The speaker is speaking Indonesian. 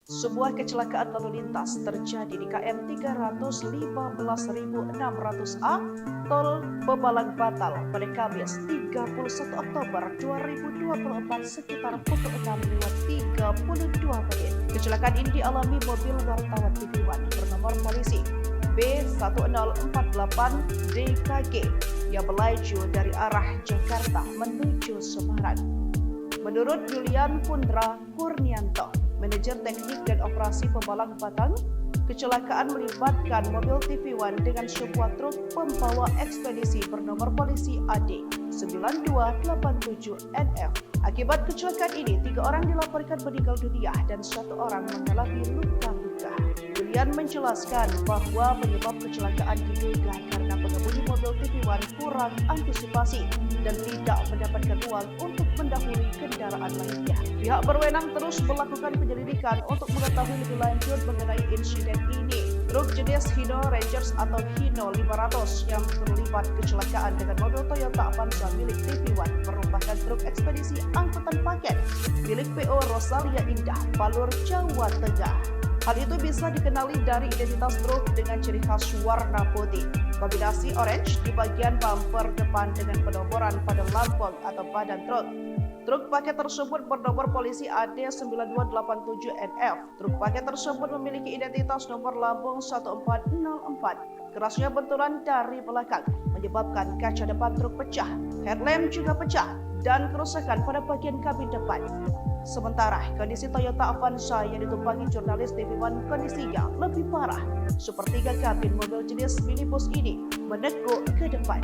Sebuah kecelakaan lalu lintas terjadi di KM 315.600A Tol Bebalang Batal pada Kamis 31 Oktober 2024 sekitar pukul 6.32 menit. Kecelakaan ini dialami mobil wartawan TV One bernomor polisi B1048DKG yang melaju dari arah Jakarta menuju Semarang. Menurut Julian Pundra Kurnianto, manajer teknik dan operasi Pembalang Batang, kecelakaan melibatkan mobil TV One dengan sebuah truk pembawa ekspedisi bernomor polisi AD 9287NF. Akibat kecelakaan ini, 3 orang dilaporkan meninggal dunia dan 1 orang mengalami luka-luka. Julian menjelaskan bahwa penyebab kecelakaan diduga karena pengemudi mobil TV One kurang antisipasi dan tidak mendapatkan ruang untuk mendahului kendaraan lainnya. Pihak berwenang terus melakukan penyelidikan untuk mengetahui lebih lanjut mengenai insiden ini. Truk jenis Hino Rangers atau Hino 500 yang terlibat kecelakaan dengan mobil Toyota Avanza milik TV One merupakan truk ekspedisi angkutan paket milik PO Rosalia Indah, Palur, Jawa Tengah. Hal itu bisa dikenali dari identitas truk dengan ciri khas warna putih, kombinasi orange di bagian bumper depan dengan penomoran pada lambung atau badan truk. Truk paket tersebut bernomor polisi AD9287NF. Truk paket tersebut memiliki identitas nomor lambung 1404. Kerasnya benturan dari belakang menyebabkan kaca depan truk pecah, headlamp juga pecah, dan kerusakan pada bagian kabin depan. Sementara kondisi Toyota Avanza yang ditumpangi jurnalis TV One kondisinya lebih parah. Sepertiga kabin mobil jenis minibus ini menekuk ke depan.